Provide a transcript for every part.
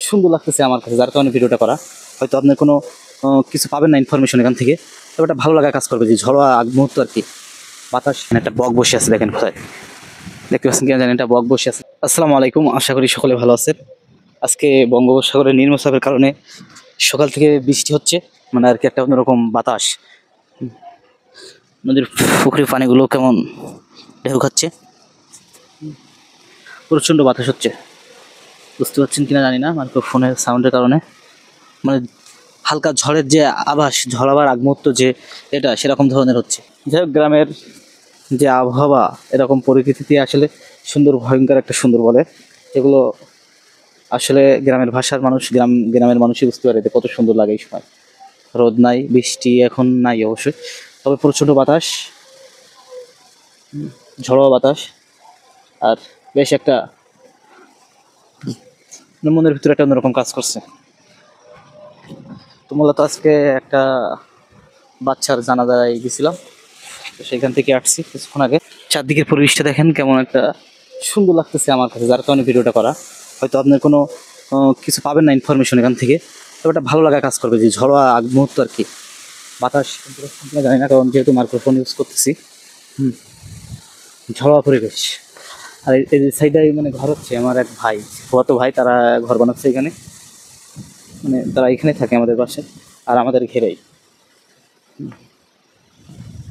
সুন্দর লাগতেছে আমার কাছে, যার কারণে ভিডিওটা করা। হয়তো আপনার কোনো কিছু পাবেন না ইনফরমেশন এখান থেকে, তবে একটা ভালো লাগা কাজ করবে যে ঝড়োয়া আগ মুহূর্ত আর কি বাতাস। একটা বক বসে আছে, দেখেন কোথায়, দেখতে পাচ্ছেন কিনা জানেন, একটা বক বসে আছে। আসসালামু আলাইকুম, আশা করি সকলে ভালো আছেন। আজকে বঙ্গোপসাগরের নিম্নচাপের কারণে সকাল থেকে বৃষ্টি হচ্ছে, মানে আর কি একটা অন্যরকম বাতাস। নদীর পুকুরির পানিগুলো কেমন ঢেউ খাচ্ছে, প্রচণ্ড বাতাস হচ্ছে, বুঝতে পারছেন কিনা জানি না, মাইক্রোফোনের সাউন্ডের কারণে। মানে হালকা ঝড়ের যে আভাস, ঝড় আবার আগ মুহূর্ত যে এটা সেরকম ধরনের হচ্ছে। যাই হোক, গ্রামের যে আবহাওয়া এরকম পরিস্থিতিতে আসলে সুন্দর, ভয়ঙ্কর একটা সুন্দর বলে, এগুলো আসলে গ্রামের ভাষার মানুষ, গ্রামের মানুষই বুঝতে পারে কত সুন্দর লাগে এই সময়। রোদ নাই, বৃষ্টি এখন নাই অবশ্যই, তবে প্রচণ্ড বাতাস, ঝড়োয়া বাতাস, আর বেশ একটা মনের ভিতরে একটা অন্যরকম কাজ করছে। তো মূলত আজকে একটা বাচ্চার জানাজায় গেছিলাম, তো সেখান থেকে আসছি কিছুক্ষণ আগে। চারদিকের পরিবেশটা দেখেন কেমন একটা সুন্দর লাগতেছে আমার কাছে, যার কারণে ভিডিওটা করা। হয়তো আপনার কোনো কিছু পাবেন না ইনফরমেশন এখান থেকে, তবে একটা ভালো লাগা কাজ করবে যে ঝড়োয়া আগ মুহূর্ত আর কি বাতাস। জানি না, কারণ যেহেতু মাইক্রোফোন ইউজ করতেছি, ঝড়োয়া পরিবেশ। আর এই সাইডে মানে ঘর হচ্ছে আমার এক ভাই, বড় ভাই, তারা ঘর বানাচ্ছে এখানে, মানে তারা এখানে থাকে আমাদের পাশে আর আমাদের ঘেরেই।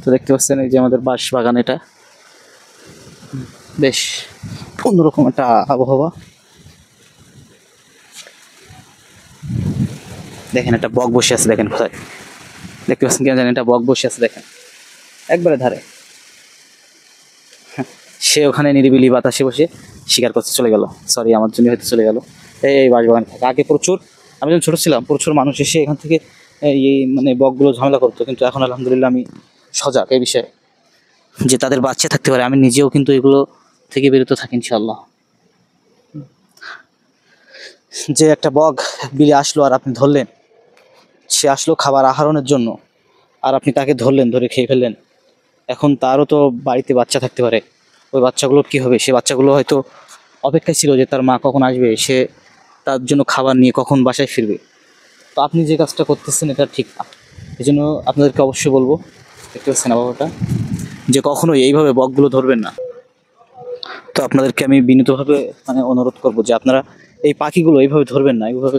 তো দেখতে পাচ্ছেন এই যে আমাদের বাঁশ বাগান, এটা বেশ অন্যরকম একটা আবহাওয়া। দেখেন একটা বক বসে আছে, দেখেন কোথায়, দেখতে পাচ্ছেন কিনা জানেন, একটা বক বসে আছে দেখেন একবারে ধারে। সে ওখানে নিরিবিলি বাতাসে বসে শিকার করতে চলে গেল, সরি আমার জন্য হয়তো চলে গেল। এই বাঁশবাগান থাকে আগে প্রচুর, আমি যখন ছোটো ছিলাম প্রচুর মানুষ এসে এখান থেকে এই মানে বকগুলো ঝামেলা করতো, কিন্তু এখন আলহামদুলিল্লাহ আমি সজাগ এই বিষয়ে, যে তাদের বাচ্চা থাকতে পারে। আমি নিজেও কিন্তু এগুলো থেকে বিরত থাকি ইনশাল্লাহ। যে একটা বক বিলে আসলো আর আপনি ধরলেন, সে আসলো খাবার আহরণের জন্য, আর আপনি তাকে ধরলেন, ধরে খেয়ে ফেললেন। এখন তারও তো বাড়িতে বাচ্চা থাকতে পারে, ওই বাচ্চাগুলোর কী হবে? সে বাচ্চাগুলো হয়তো অপেক্ষায় ছিল যে তার মা কখন আসবে, সে তার জন্য খাবার নিয়ে কখন বাসায় ফিরবে। তো আপনি যে কাজটা করতেছেন এটা ঠিক না, এই জন্য আপনাদেরকে অবশ্যই বলবো, দেখতে পাচ্ছেন আবহাওয়াটা, যে কখনোই এইভাবে বকগুলো ধরবেন না। তো আপনাদেরকে আমি বিনীতভাবে মানে অনুরোধ করব যে আপনারা এই পাখিগুলো এইভাবে ধরবেন না, এইভাবে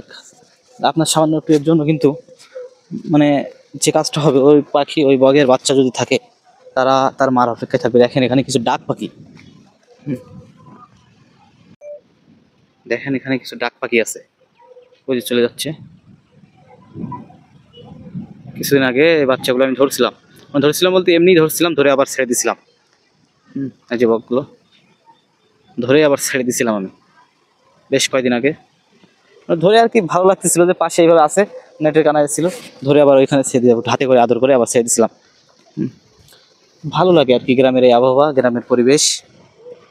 আপনার সামান্য প্রিয়ের জন্য কিন্তু মানে যে কাজটা হবে, ওই পাখি, ওই বগের বাচ্চা যদি থাকে, তারা তার মার অপেক্ষায় থাকবে। দেখেন এখানে কিছু ডাক পাখি, দেখেন এখানে কিছু ডাক পাখি আছে, ওই যে চলে যাচ্ছে। কিছুদিন আগে এই বাচ্চাগুলো আমি ধরছিলাম, ধরছিলাম বলতে এমনি ধরছিলাম, ধরে আবার ছেড়ে দিছিলাম। এই যে বকগুলো ধরে আবার ছেড়ে দিছিলাম আমি বেশ কয়েকদিন আগে, ধরে আর কি ভালো লাগতেছিল যে পাশে এইভাবে আছে, নেটের কানায় ছিল, ধরে আবার ওইখানে ছেড়ে দিয়ে হাতে করে আদর করে আবার ছেড়ে দিছিলাম। ভালো লাগে আর কি গ্রামের এই আবহাওয়া, গ্রামের পরিবেশ,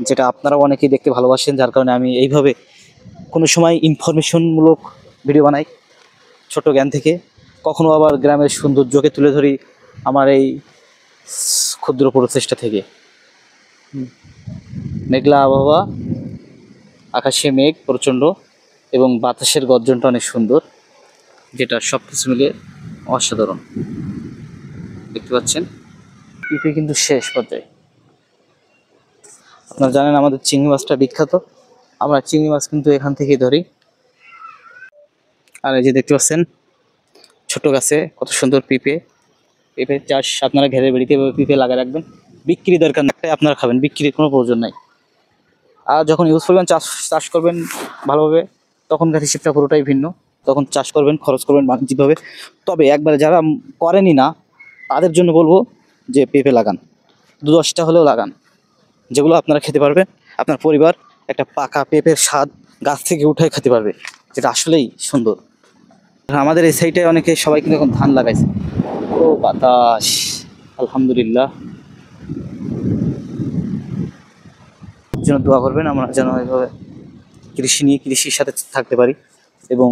যেটা আপনারাও অনেকেই দেখতে ভালোবাসেন, যার কারণে আমি এইভাবে কোনো সময় ইনফরমেশনমূলক ভিডিও বানাই ছোট জ্ঞান থেকে, কখনো আবার গ্রামের সৌন্দর্যকে তুলে ধরি আমার এই ক্ষুদ্র প্রচেষ্টা থেকে। মেঘলা আবহাওয়া, আকাশে মেঘ প্রচণ্ড, এবং বাতাসের গর্জনটা অনেক সুন্দর, যেটা সব কিছু মিলে অসাধারণ। দেখতে পাচ্ছেন পিঁপড়ে কিন্তু শেষ পর্যায়ে। আপনারা জানেন আমাদের চিংড়ি মাছটা বিখ্যাত, আমরা চিংড়ি মাছ কিন্তু এখান থেকেই ধরি। আর এই যে দেখতে পাচ্ছেন ছোট গাছে কত সুন্দর পেঁপে, পেঁপে চাষ আপনারা ঘেরে বেড়িতে পেঁপে লাগিয়ে রাখবেন, বিক্রি দরকার নেই, আপনারা খাবেন, বিক্রির কোনো প্রয়োজন নাই। আর যখন ইউজ করবেন, চাষ করবেন ভালোভাবে, তখনকার হিসেবটা পুরোটাই ভিন্ন। তখন চাষ করবেন, খরচ করবেন বাণিজ্যিকভাবে। তবে একবারে যারা করেনি না, তাদের জন্য বলবো যে পেঁপে লাগান, 10টা হলেও লাগান, যেগুলো আপনারা খেতে পারবেন, আপনার পরিবার একটা পাকা পেঁপের স্বাদ গাছ থেকে উঠাই খেতে পারবে, যেটা আসলেই সুন্দর। আমাদের এই সাইডে অনেকে সবাই কিন্তু এখন ধান লাগাইছে, ও বাতাস, আলহামদুলিল্লাহ। যেন দোয়া করবেন, আমরা যেন এইভাবে কৃষির সাথে থাকতে পারি এবং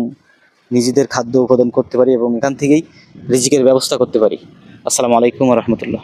নিজেদের খাদ্য উৎপাদন করতে পারি এবং এখান থেকেই রিজিকের ব্যবস্থা করতে পারি। আসসালামু আলাইকুম ওয়া রাহমাতুল্লাহ।